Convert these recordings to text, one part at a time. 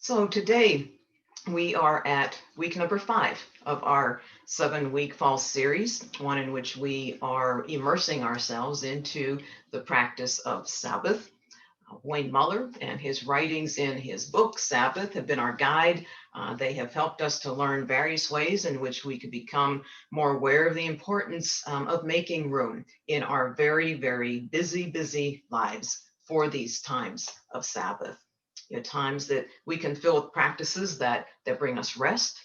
So today we are at week number 5 of our 7-week fall series, one in which we are immersing ourselves into the practice of Sabbath. Wayne Muller and his writings in his book, Sabbath, have been our guide. They have helped us to learn various ways in which we could become more aware of the importance of making room in our very, very busy lives for these times of Sabbath. Times that we can fill with practices that bring us rest,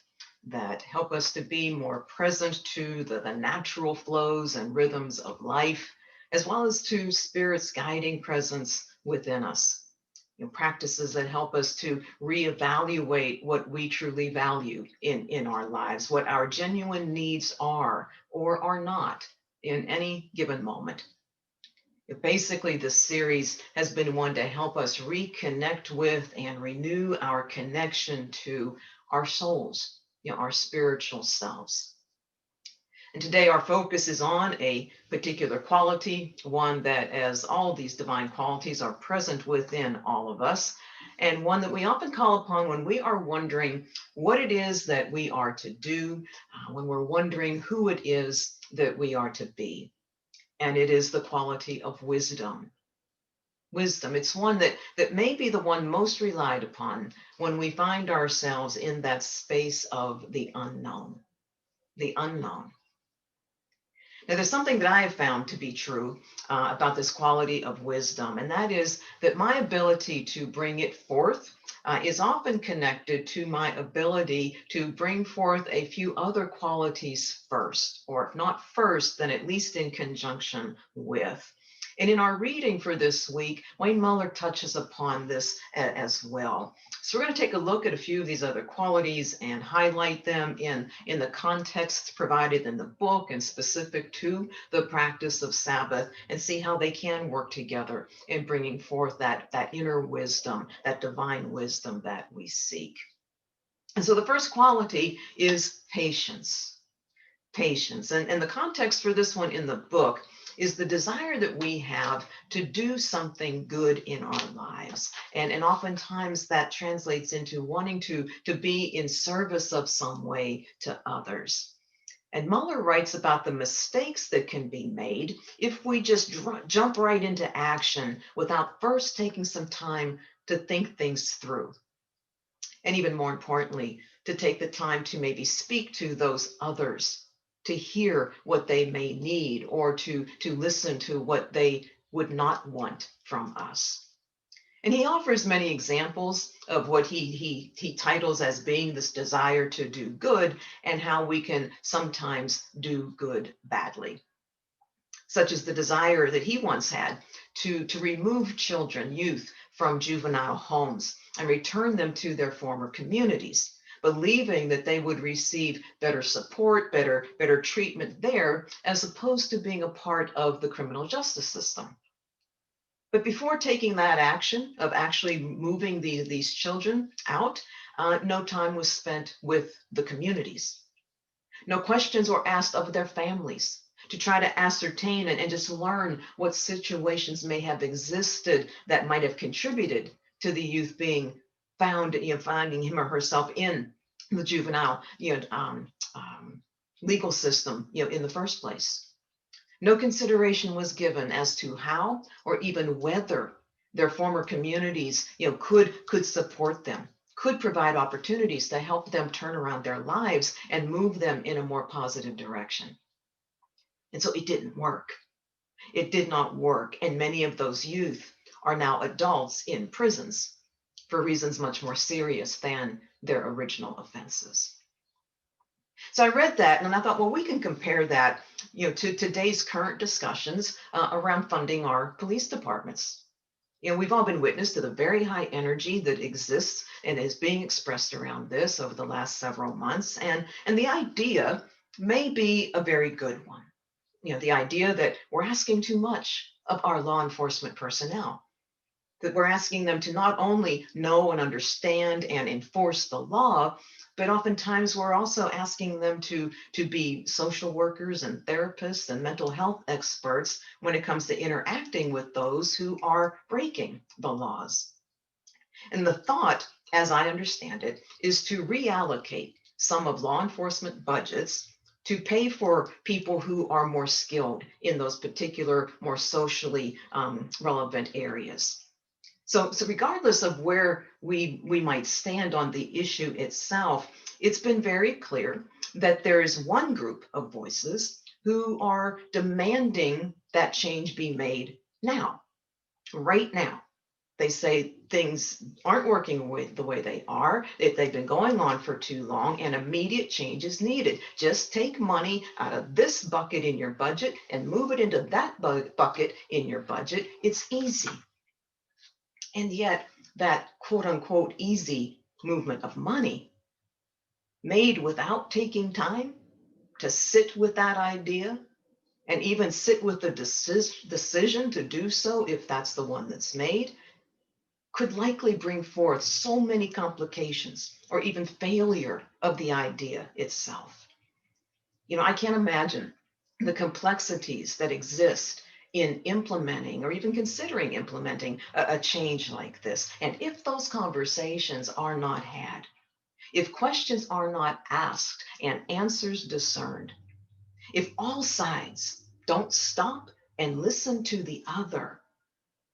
that help us to be more present to the natural flows and rhythms of life, as well as to Spirit's guiding presence within us. Practices that help us to reevaluate what we truly value in our lives, what our genuine needs are or are not in any given moment. Basically, this series has been one to help us reconnect with and renew our connection to our souls, our spiritual selves. And today our focus is on a particular quality, one that, as all these divine qualities, are present within all of us, and one that we often call upon when we are wondering what it is that we are to do, when we're wondering who it is that we are to be. And it is the quality of wisdom. Wisdom, it's one that may be the one most relied upon when we find ourselves in that space of the unknown. The unknown. Now, there's something that I have found to be true about this quality of wisdom, and that is that my ability to bring it forth is often connected to my ability to bring forth a few other qualities first, or if not first, then at least in conjunction with. And in our reading for this week, Wayne Muller touches upon this as well. So we're going to take a look at a few of these other qualities and highlight them in the context provided in the book and specific to the practice of Sabbath, and see how they can work together in bringing forth that inner wisdom, that divine wisdom that we seek. And so the first quality is patience. Patience. And the context for this one in the book is the desire that we have to do something good in our lives. And oftentimes that translates into wanting to be in service of some way to others. And Muller writes about the mistakes that can be made if we just jump right into action without first taking some time to think things through. And even more importantly, to take the time to maybe speak to those others, to hear what they may need, or to listen to what they would not want from us. And he offers many examples of what he titles as being this desire to do good, and how we can sometimes do good badly, such as the desire that he once had to remove children, youth, from juvenile homes and return them to their former communities, believing that they would receive better support, better treatment there, as opposed to being a part of the criminal justice system. But before taking that action of actually moving these children out, no time was spent with the communities. No questions were asked of their families to try to ascertain and just learn what situations may have existed that might have contributed to the youth being found, finding him or herself in the juvenile, legal system, in the first place. No consideration was given as to how or even whether their former communities, could support them, could provide opportunities to help them turn around their lives and move them in a more positive direction. And so it didn't work. It did not work. And many of those youth are now adults in prisons for reasons much more serious than their original offenses. So I read that and I thought, well, we can compare that, to today's current discussions around funding our police departments. We've all been witness to the very high energy that exists and is being expressed around this over the last several months. And the idea may be a very good one. The idea that we're asking too much of our law enforcement personnel, that we're asking them to not only know and understand and enforce the law, but oftentimes we're also asking them to be social workers and therapists and mental health experts when it comes to interacting with those who are breaking the laws. And the thought, as I understand it, is to reallocate some of law enforcement budgets to pay for people who are more skilled in those particular, more socially relevant areas. So regardless of where we might stand on the issue itself, it's been very clear that there is one group of voices who are demanding that change be made now, right now. They say things aren't working the way they are. They've been going on for too long, and immediate change is needed. Just take money out of this bucket in your budget and move it into that bucket in your budget. It's easy. And yet, that quote unquote easy movement of money made without taking time to sit with that idea and even sit with the decision to do so, if that's the one that's made, could likely bring forth so many complications or even failure of the idea itself. I can't imagine the complexities that exist in implementing or even considering implementing a change like this. And if those conversations are not had, if questions are not asked and answers discerned, if all sides don't stop and listen to the other,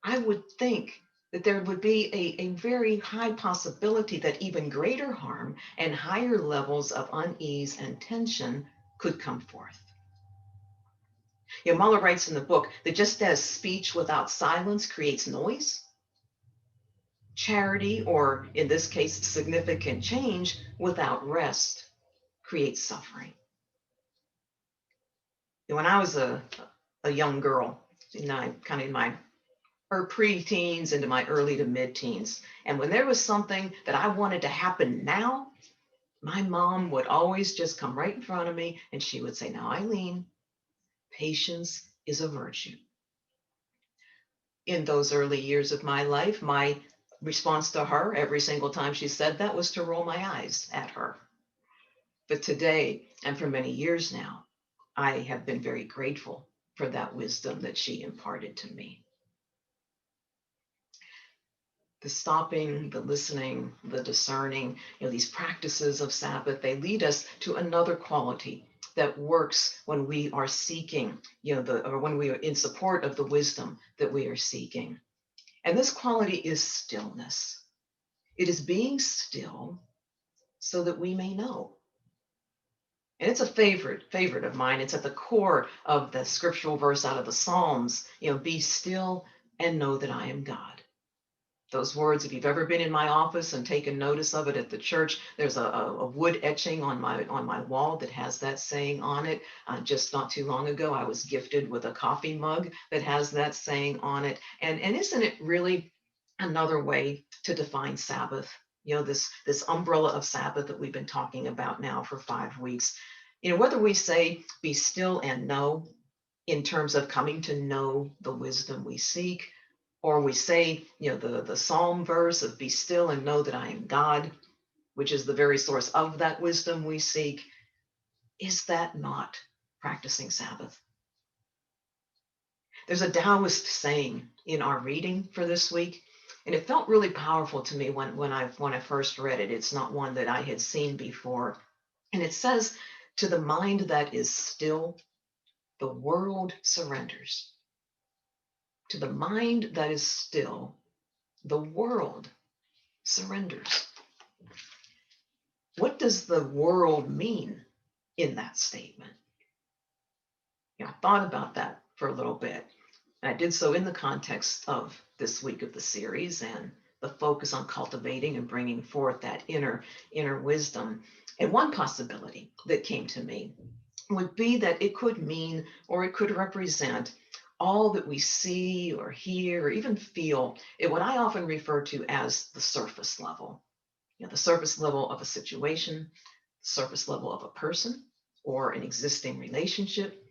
I would think that there would be a very high possibility that even greater harm and higher levels of unease and tension could come forth. Muller writes in the book that just as speech without silence creates noise, charity, or in this case, significant change without rest, creates suffering. When I was a young girl, kind of in my pre-teens into my early to mid-teens, and when there was something that I wanted to happen now, my mom would always just come right in front of me and she would say, "Now, Eileen, patience is a virtue." In those early years of my life, my response to her every single time she said that was to roll my eyes at her. But today, and for many years now, I have been very grateful for that wisdom that she imparted to me. The stopping, the listening, the discerning, these practices of Sabbath, they lead us to another quality that works when we are seeking, or when we are in support of the wisdom that we are seeking. And this quality is stillness. It is being still so that we may know. And it's a favorite of mine. It's at the core of the scriptural verse out of the Psalms, be still and know that I am God. Those words, if you've ever been in my office and taken notice of it at the church, there's a wood etching on my wall that has that saying on it. Just not too long ago, I was gifted with a coffee mug that has that saying on it. And isn't it really another way to define Sabbath? This umbrella of Sabbath that we've been talking about now for 5 weeks. Whether we say be still and know in terms of coming to know the wisdom we seek, or we say, the Psalm verse of be still and know that I am God, which is the very source of that wisdom we seek. Is that not practicing Sabbath? There's a Taoist saying in our reading for this week, and it felt really powerful to me when I first read it. It's not one that I had seen before. And it says, to the mind that is still, the world surrenders. To the mind that is still, the world surrenders. What does the world mean in that statement? I thought about that for a little bit. And I did so in the context of this week of the series and the focus on cultivating and bringing forth that inner wisdom. And one possibility that came to me would be that it could mean, or it could represent, all that we see or hear or even feel at what I often refer to as the surface level. The surface level of a situation, surface level of a person or an existing relationship,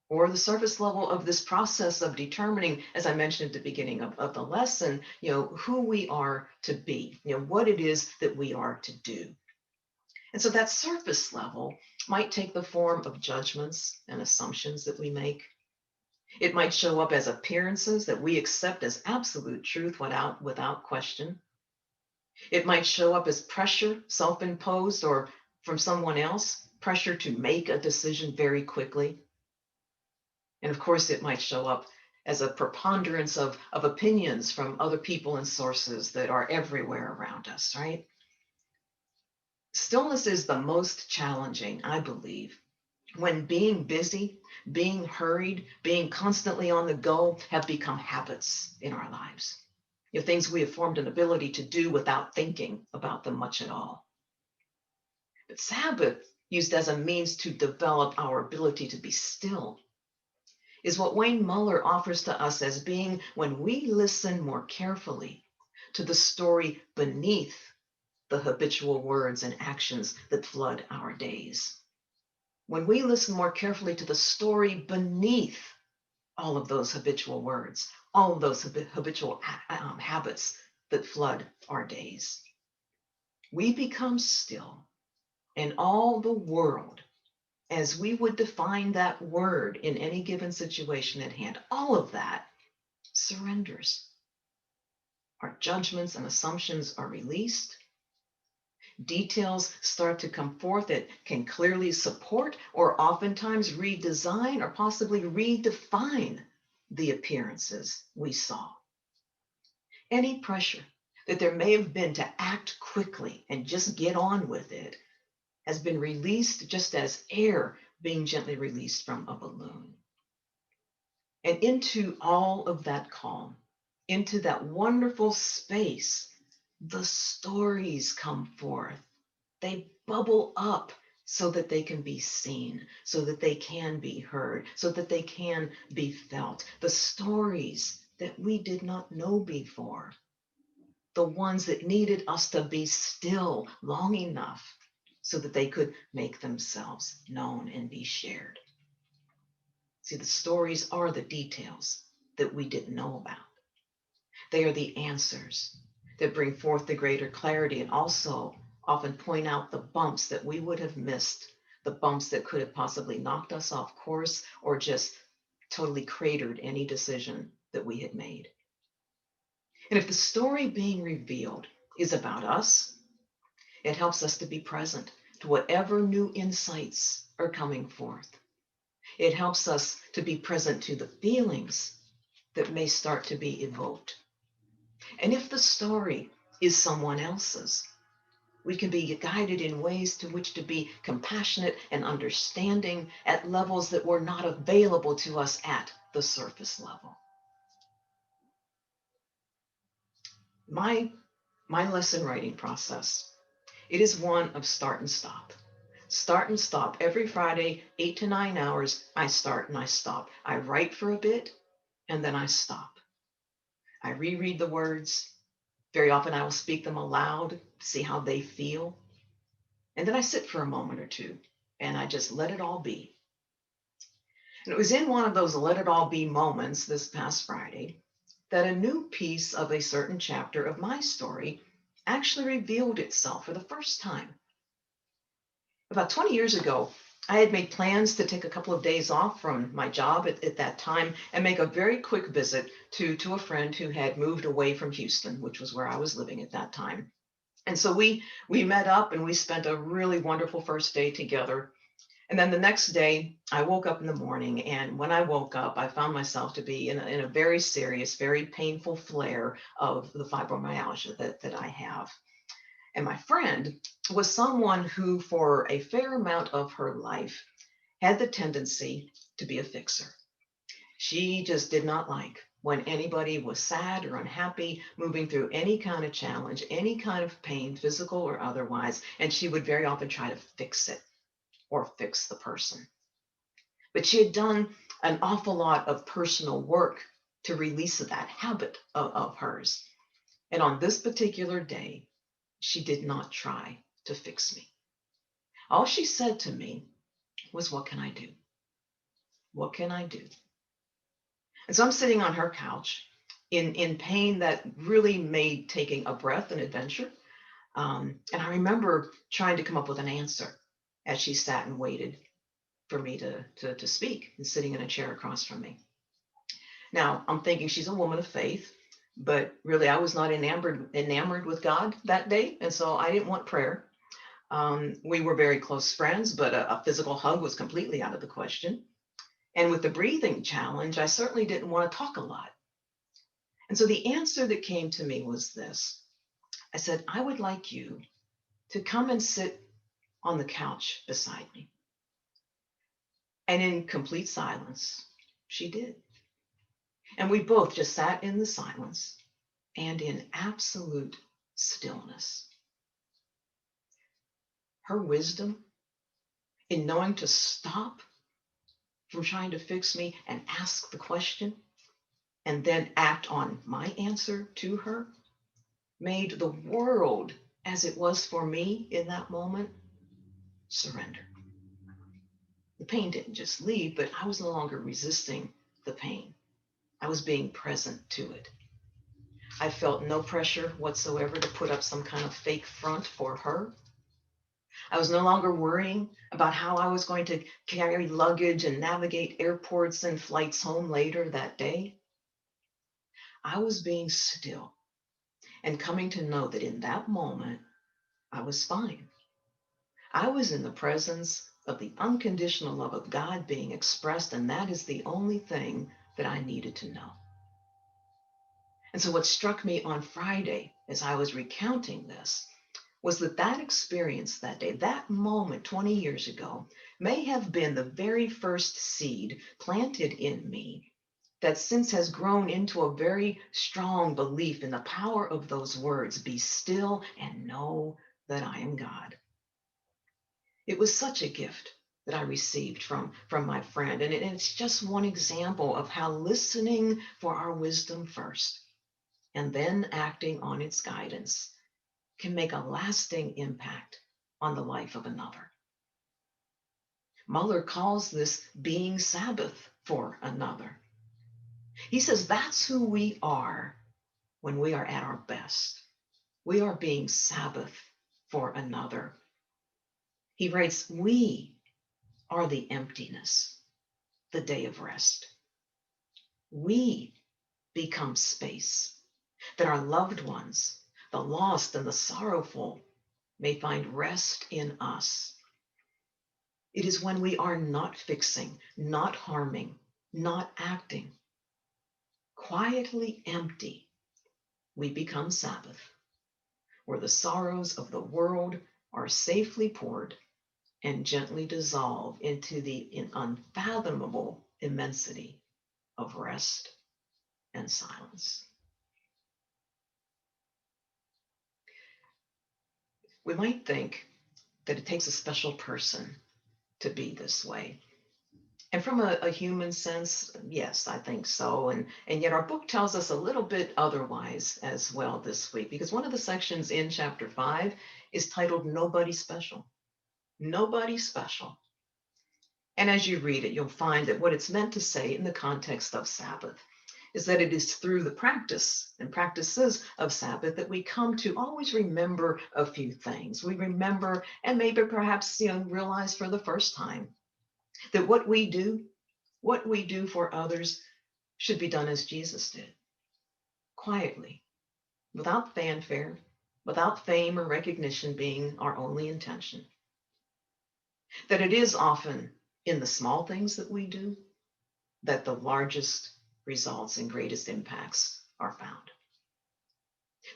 or the surface level of this process of determining, as I mentioned at the beginning of the lesson, who we are to be, what it is that we are to do. And so that surface level might take the form of judgments and assumptions that we make. It might show up as appearances that we accept as absolute truth without question. It might show up as pressure, self imposed, or from someone else, pressure to make a decision very quickly. And of course, it might show up as a preponderance of opinions from other people and sources that are everywhere around us, right? Stillness is the most challenging, I believe, when being busy, being hurried, being constantly on the go have become habits in our lives. Things we have formed an ability to do without thinking about them much at all. But Sabbath, used as a means to develop our ability to be still, is what Wayne Muller offers to us as being when we listen more carefully to the story beneath the habitual words and actions that flood our days. When we listen more carefully to the story beneath all of those habitual words, all of those habitual habits that flood our days, we become still, and all the world, as we would define that word in any given situation at hand, all of that surrenders. Our judgments and assumptions are released. Details start to come forth that can clearly support or oftentimes redesign or possibly redefine the appearances we saw. Any pressure that there may have been to act quickly and just get on with it has been released just as air being gently released from a balloon. And into all of that calm, into that wonderful space, the stories come forth. They bubble up so that they can be seen, so that they can be heard, so that they can be felt. The stories that we did not know before, the ones that needed us to be still long enough so that they could make themselves known and be shared. See, the stories are the details that we didn't know about. They are the answers that bring forth the greater clarity and also often point out the bumps that we would have missed, the bumps that could have possibly knocked us off course or just totally cratered any decision that we had made. And if the story being revealed is about us, it helps us to be present to whatever new insights are coming forth. It helps us to be present to the feelings that may start to be evoked. And if the story is someone else's, we can be guided in ways to which to be compassionate and understanding at levels that were not available to us at the surface level. My lesson writing process, it is one of start and stop. Start and stop. Every Friday, 8 to 9 hours, I start and I stop. I write for a bit and then I stop. I reread the words. Very often I will speak them aloud, see how they feel. And then I sit for a moment or two and I just let it all be. And it was in one of those let it all be moments this past Friday that a new piece of a certain chapter of my story actually revealed itself for the first time. About 20 years ago, I had made plans to take a couple of days off from my job at that time and make a very quick visit to a friend who had moved away from Houston, which was where I was living at that time. And so we met up and we spent a really wonderful first day together. And then the next day, I woke up in the morning, and when I woke up, I found myself to be in a very serious, very painful flare of the fibromyalgia that I have. And my friend was someone who, for a fair amount of her life, had the tendency to be a fixer. She just did not like when anybody was sad or unhappy, moving through any kind of challenge, any kind of pain, physical or otherwise, and she would very often try to fix it or fix the person. But she had done an awful lot of personal work to release that habit of hers. And on this particular day, she did not try to fix me. All she said to me was, "What can I do? What can I do?" And so I'm sitting on her couch in pain that really made taking a breath an adventure. And I remember trying to come up with an answer as she sat and waited for me to speak and sitting in a chair across from me. Now, I'm thinking she's a woman of faith, But really, I was not enamored with God that day, and so I didn't want prayer. We were very close friends, but a physical hug was completely out of the question. And with the breathing challenge, I certainly didn't want to talk a lot. And so the answer that came to me was this. I said, I would like you to come and sit on the couch beside me. And in complete silence, she did. And we both just sat in the silence and in absolute stillness. Her wisdom in knowing to stop from trying to fix me and ask the question and then act on my answer to her made the world as it was for me in that moment surrender. The pain didn't just leave, but I was no longer resisting the pain. I was being present to it. I felt no pressure whatsoever to put up some kind of fake front for her. I was no longer worrying about how I was going to carry luggage and navigate airports and flights home later that day. I was being still and coming to know that in that moment, I was fine. I was in the presence of the unconditional love of God being expressed, and that is the only thing that I needed to know. And so, what struck me on Friday as I was recounting this was that that experience that day, that moment 20 years ago, may have been the very first seed planted in me that since has grown into a very strong belief in the power of those words, be still and know that I am God. It was such a gift that I received from my friend. And it's just one example of how listening for our wisdom first and then acting on its guidance can make a lasting impact on the life of another. Muller calls this being Sabbath for another. He says that's who we are when we are at our best. We are being Sabbath for another. He writes, we are the emptiness, the day of rest. We become space that our loved ones, the lost and the sorrowful, may find rest in us. It is when we are not fixing, not harming, not acting, quietly empty, we become Sabbath, where the sorrows of the world are safely poured and gently dissolve into the unfathomable immensity of rest and silence. We might think that it takes a special person to be this way. And from a human sense, yes, I think so. And yet our book tells us a little bit otherwise as well this week, because one of the sections in chapter 5 is titled Nobody Special. Nobody special. And as you read it, you'll find that what it's meant to say in the context of Sabbath is that it is through the practice and practices of Sabbath that we come to always remember a few things. We remember and maybe perhaps realize for the first time that what we do for others should be done as Jesus did, quietly, without fanfare, without fame or recognition being our only intention. That it is often in the small things that we do that the largest results and greatest impacts are found.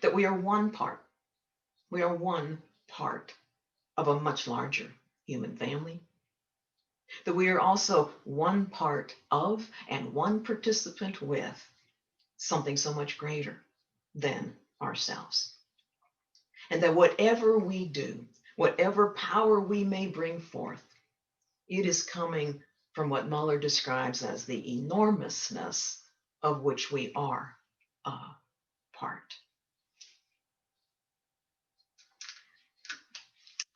That we are one part of a much larger human family. That we are also one part of and one participant with something so much greater than ourselves. And that whatever we do, whatever power we may bring forth, it is coming from what Muller describes as the enormousness of which we are a part.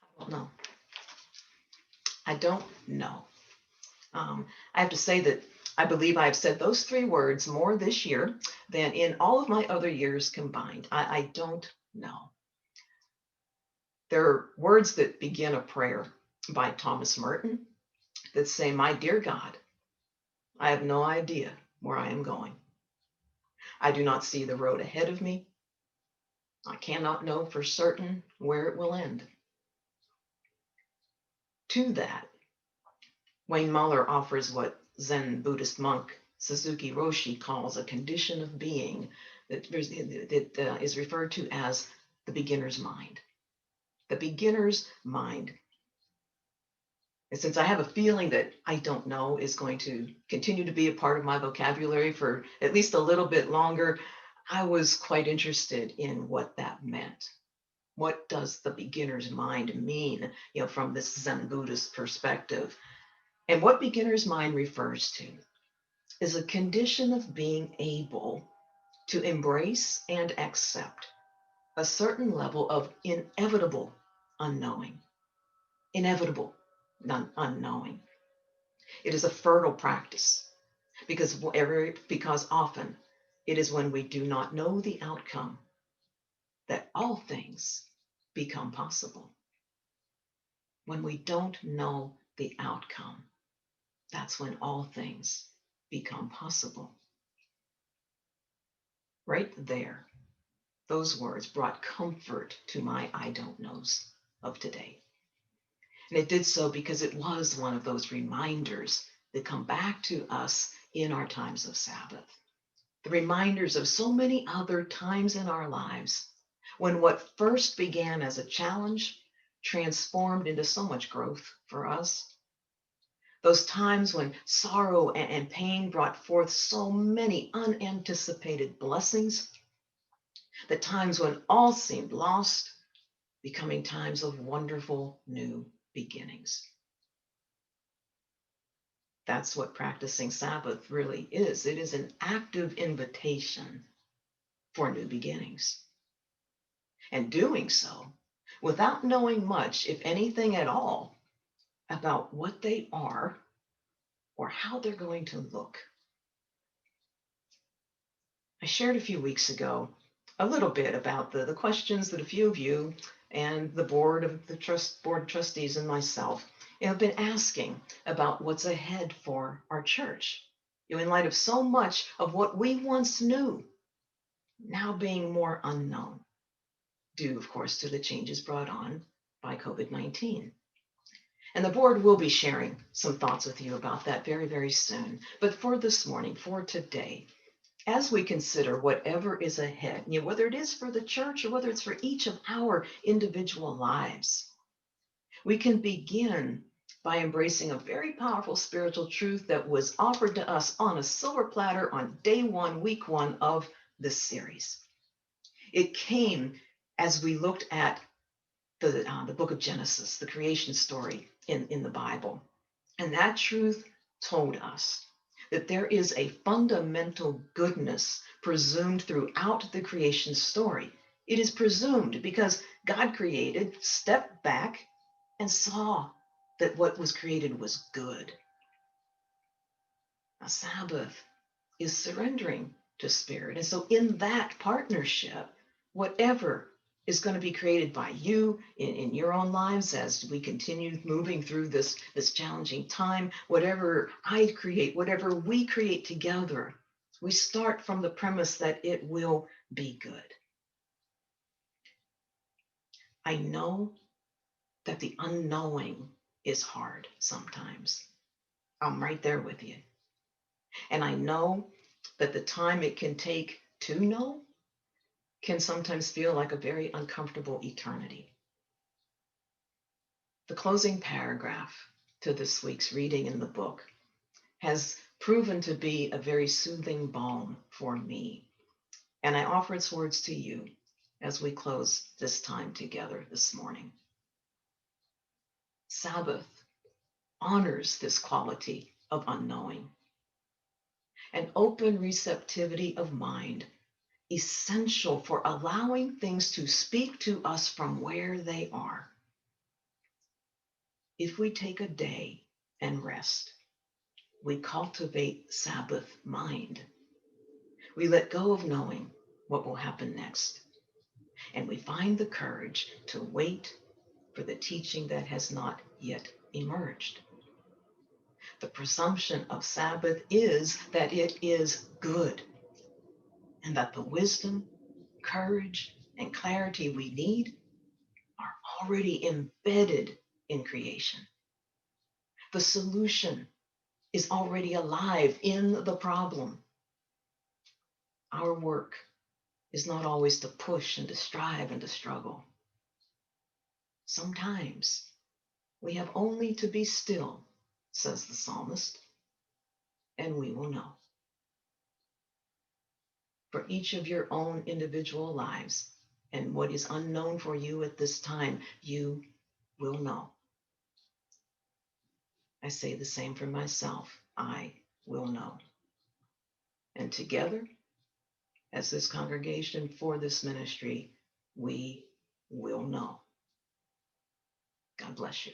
I don't know. I don't know. I have to say that I believe I've said those 3 words more this year than in all of my other years combined. I don't know. There are words that begin a prayer by Thomas Merton that say, my dear God, I have no idea where I am going, I do not see the road ahead of me. I cannot know for certain where it will end. To that, Wayne Muller offers what Zen Buddhist monk Suzuki Roshi calls a condition of being that is referred to as the beginner's mind. The beginner's mind. And since I have a feeling that I don't know is going to continue to be a part of my vocabulary for at least a little bit longer, I was quite interested in what that meant. What does the beginner's mind mean, from this Zen Buddhist perspective? And what beginner's mind refers to is a condition of being able to embrace and accept a certain level of inevitable unknowing. Inevitable unknowing. It is a fertile practice because often it is when we do not know the outcome that all things become possible. When we don't know the outcome, that's when all things become possible. Right there, those words brought comfort to my I don't knows of today. And it did so because it was one of those reminders that come back to us in our times of Sabbath. The reminders of so many other times in our lives when what first began as a challenge transformed into so much growth for us. Those times when sorrow and pain brought forth so many unanticipated blessings. The times when all seemed lost, becoming times of wonderful new beginnings. That's what practicing Sabbath really is. It is an active invitation for new beginnings. And doing so without knowing much, if anything at all, about what they are or how they're going to look. I shared a few weeks ago a little bit about the questions that a few of you and the board of board trustees and myself have been asking about what's ahead for our church. In light of so much of what we once knew now being more unknown, due, of course, to the changes brought on by COVID-19. And the board will be sharing some thoughts with you about that very, very soon. But for this morning, for today, as we consider whatever is ahead, whether it is for the church or whether it's for each of our individual lives, we can begin by embracing a very powerful spiritual truth that was offered to us on a silver platter on day one, week one of this series. It came as we looked at the book of Genesis, the creation story in the Bible. And that truth told us that there is a fundamental goodness presumed throughout the creation story. It is presumed because God created, stepped back, and saw that what was created was good. A Sabbath is surrendering to Spirit. And so in that partnership, whatever is going to be created by you in your own lives as we continue moving through this challenging time, whatever I create, whatever we create together, we start from the premise that it will be good. I know that the unknowing is hard sometimes. I'm right there with you. And I know that the time it can take to know can sometimes feel like a very uncomfortable eternity. The closing paragraph to this week's reading in the book has proven to be a very soothing balm for me. And I offer its words to you as we close this time together this morning. Sabbath honors this quality of unknowing, an open receptivity of mind, essential for allowing things to speak to us from where they are. If we take a day and rest, we cultivate Sabbath mind. We let go of knowing what will happen next, and we find the courage to wait for the teaching that has not yet emerged. The presumption of Sabbath is that it is good. and that the wisdom, courage, and clarity we need are already embedded in creation. The solution is already alive in the problem. Our work is not always to push and to strive and to struggle. Sometimes we have only to be still, says the psalmist, and we will know. For each of your own individual lives and what is unknown for you at this time, you will know. I say the same for myself. I will know. And together, as this congregation for this ministry, we will know. God bless you.